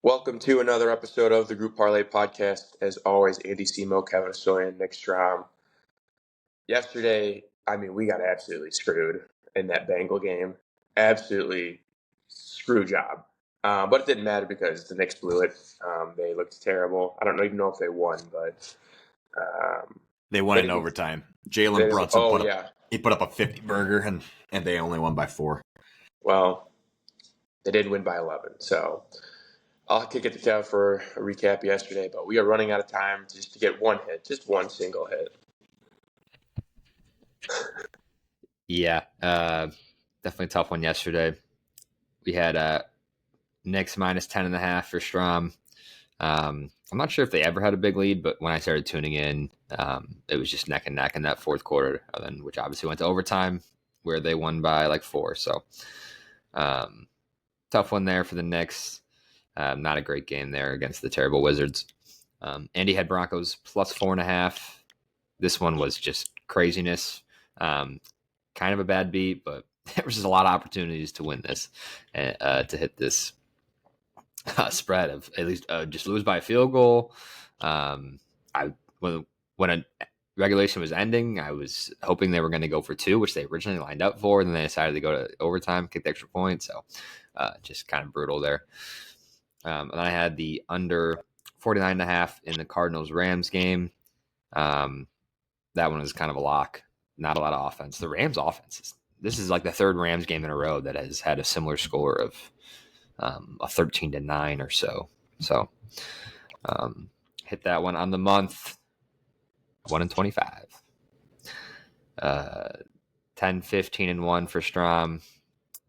Welcome to another episode of the Group Parlay podcast. As always, Andy Semo, Kevin Soyan, Nick Strom. Yesterday, we got absolutely screwed in that Bengal game. Absolutely screw job. But it didn't matter because the Knicks blew it. They looked terrible. I don't even know if they won, but they won in overtime. Jalen Brunson put up a 50 burger, and they only won by 4. Well, they did win by 11, so I'll kick it to Kev for a recap yesterday, but we are running out of time just to get one hit, just one single hit. Yeah, definitely a tough one yesterday. We had Knicks minus 10.5 for Strom. I'm not sure if they ever had a big lead, but when I started tuning in, it was just neck and neck in that fourth quarter, which obviously went to overtime where they won by like 4. So tough one there for the Knicks. Not a great game there against the terrible Wizards. Andy had Broncos plus 4.5. This one was just craziness. Kind of a bad beat, but there was just a lot of opportunities to win this, to hit this spread of at least just lose by a field goal. When a regulation was ending, I was hoping they were going to go for 2, which they originally lined up for, and then they decided to go to overtime, kick the extra point. So just kind of brutal there. And I had the under 49.5 in the Cardinals-Rams game. That one was kind of a lock. Not a lot of offense. The Rams offense, this is like the third Rams game in a row that has had a similar score of a 13-9 or so. So hit that one on the month. 1-25. 10-15-1 for Strom.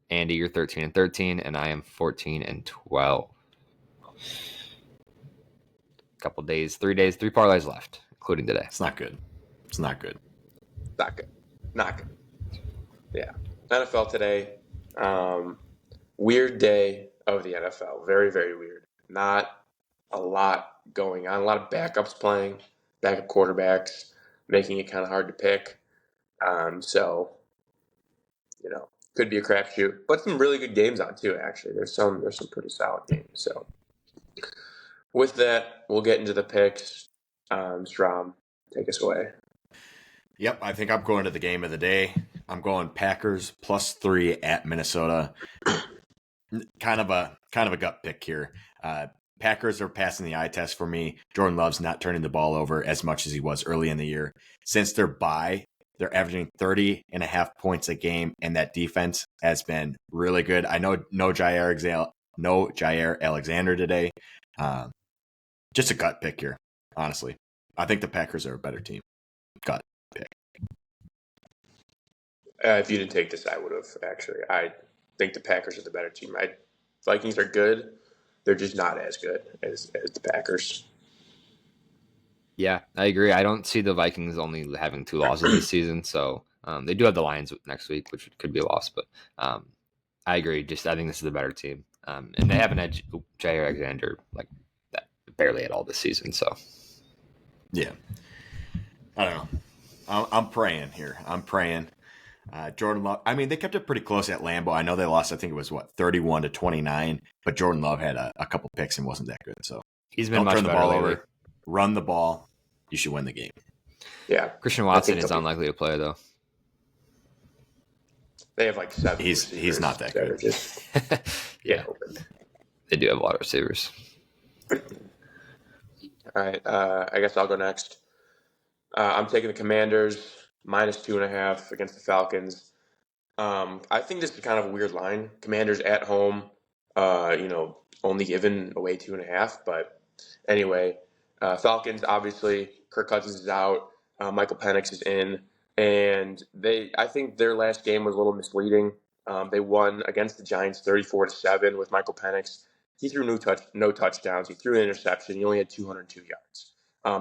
Andy, you're 13-13, and I am 14-12. Couple days, 3 days, 3 parlays left, including today. It's not good. Not good. Yeah. NFL today. Weird day of the NFL. Very, very weird. Not a lot going on. A lot of backups playing, backup quarterbacks, making it kind of hard to pick. Could be a crapshoot. But some really good games on too, actually. There's some pretty solid games. So with that, we'll get into the picks. Strom, take us away. Yep, I think I'm going to the game of the day. I'm going Packers plus 3 at Minnesota. Kind of a gut pick here. Packers are passing the eye test for me. Jordan Love's not turning the ball over as much as he was early in the year. Since their bye, they're averaging 30.5 points a game, and that defense has been really good. I know no Jair Alexander today. Just a gut pick here, honestly. I think the Packers are a better team. Gut pick. If you didn't take this, I would have, actually. I think the Packers are the better team. Vikings are good. They're just not as good as the Packers. Yeah, I agree. I don't see the Vikings only having 2 losses this season, so they do have the Lions next week, which could be a loss. But I agree. I think this is the better team, and they haven't had Jair Alexander like that barely at all this season. So yeah, I don't know. I'm praying here. Jordan Love. I mean, they kept it pretty close at Lambeau. I know they lost. I think it was 31-29. But Jordan Love had a couple picks and wasn't that good. So he's been much turn the better ball lately. over. Run the ball. You should win the game. Yeah, Christian Watson is unlikely to play though. They have like 7. He's not that good. Just, yeah, they do have a lot of receivers. All right, I guess I'll go next. I'm taking the Commanders minus 2.5 against the Falcons. I think this is kind of a weird line. Commanders at home, only given away 2.5. But anyway, Falcons, obviously, Kirk Cousins is out. Michael Penix is in. And I think their last game was a little misleading. They won against the Giants 34-7 with Michael Penix. He threw no touchdowns. He threw an interception. He only had 202 yards.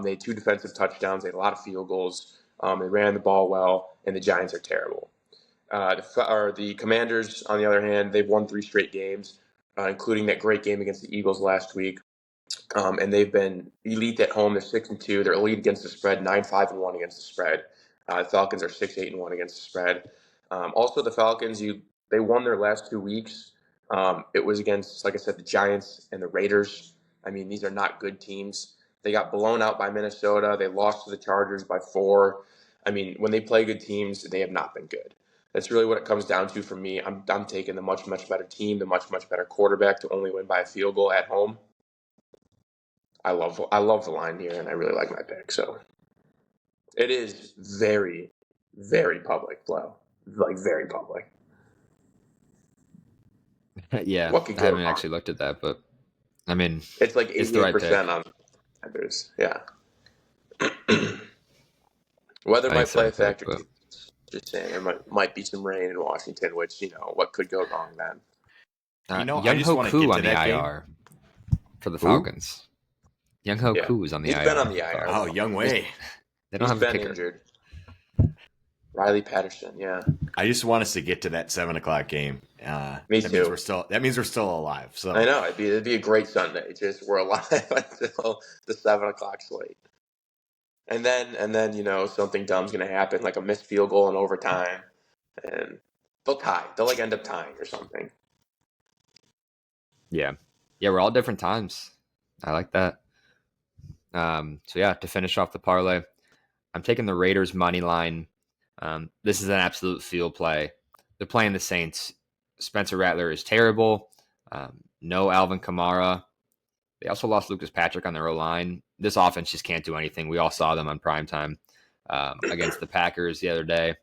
They had 2 defensive touchdowns. They had a lot of field goals. They ran the ball well, and the Giants are terrible. The Commanders, on the other hand, they've won 3 straight games, including that great game against the Eagles last week. And they've been elite at home. They're 6-2. They're elite against the spread, 9-5-1 against the spread. The Falcons are 6-8-1 against the spread. Also, the Falcons, they won their last 2 weeks. It was against, like I said, the Giants and the Raiders. I mean, these are not good teams. They got blown out by Minnesota. They lost to the Chargers by 4. I mean, when they play good teams, they have not been good. That's really what it comes down to for me. I'm taking the much better team, the much better quarterback to only win by a field goal at home. I love the line here, and I really like my pick. So it is very, very public, Flo. Like very public. Yeah, What could I go haven't wrong? actually looked at that, but I mean, It's like it's the right 88% pick. on Panthers. Yeah. Weather I think might it's the play a right pick, factor but too. Just saying, there might be some rain in Washington, which what could go wrong then? I Young just Ho want to Koo get on to the that game. IR for the Who? Falcons. Young Ho Yeah, Koo is on the he's IR been on for the the IR Oh, Falcons. though. Young Wei. They don't He's have a been kicker. injured. Riley Patterson, yeah. I just want us to get to that 7:00 game. Me that too. means we're still alive. So I know it'd be a great Sunday. Just we're alive until the 7 o'clock slate, and then something dumb's gonna happen, like a missed field goal in overtime, and they'll tie. They'll end up tying or something. Yeah, we're all different times. I like that. So yeah, to finish off the parlay, I'm taking the Raiders money line. This is an absolute field play. They're playing the Saints. Spencer Rattler is terrible. No Alvin Kamara. They also lost Lucas Patrick on their O-line. This offense just can't do anything. We all saw them on primetime against the Packers the other day.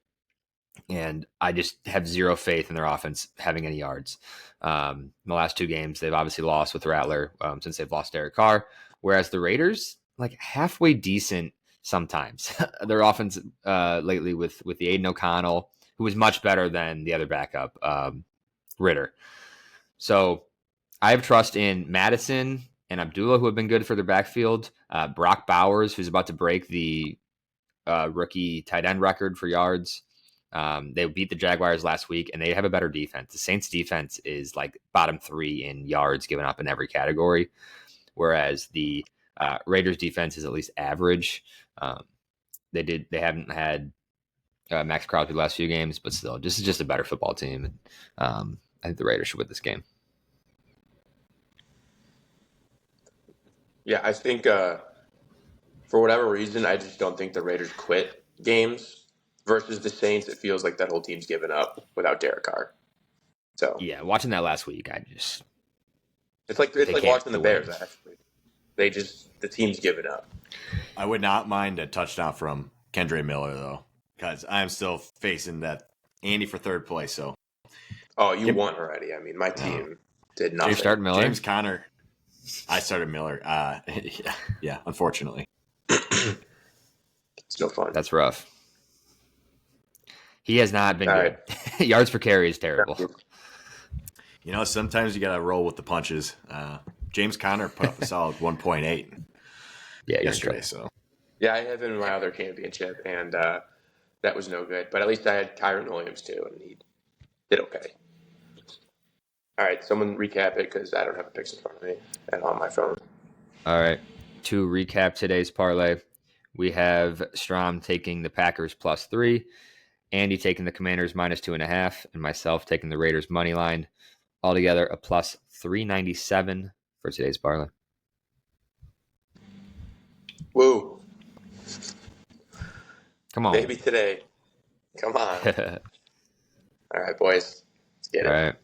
And I just have zero faith in their offense having any yards. In the last 2 games, they've obviously lost with Rattler since they've lost Derek Carr. Whereas the Raiders, like halfway decent sometimes. Their offense lately with the Aiden O'Connell, who was much better than the other backup, Ritter. So I have trust in Madison and Abdullah, who have been good for their backfield. Brock Bowers, who's about to break the rookie tight end record for yards. They beat the Jaguars last week, and they have a better defense. The Saints' defense is like bottom 3 in yards given up in every category, whereas the Raiders' defense is at least average. They haven't had Max Crosby the last few games, but still, this is just a better football team. I think the Raiders should win this game. Yeah, I think for whatever reason, I just don't think the Raiders quit games versus the Saints. It feels like that whole team's given up without Derek Carr. So Yeah, watching that last week, it's like they can't watching the win. Bears. Actually, the team's given up. I would not mind a touchdown from Kendre Miller though, because I'm still facing that Andy for third place. So Oh, you won already. I mean, my team did Are nothing. you starting Miller? James Conner. I started Miller. Yeah, unfortunately. It's no fun. That's rough. He has not been All good. Yards per carry is terrible. Sometimes you got to roll with the punches. James Conner put up a solid 1.8 Yeah, yesterday. So Yeah, I have him in my other championship, and that was no good. But at least I had Kyron Williams too, and he did okay. All right, someone recap it because I don't have a picture in front of me and on my phone. All right. To recap today's parlay, we have Strom taking the Packers +3, Andy taking the Commanders -2.5, and myself taking the Raiders money line. Altogether, a +397 for today's parlay. Woo! Come on. Baby today. Come on. All right, boys. Let's get it. All right.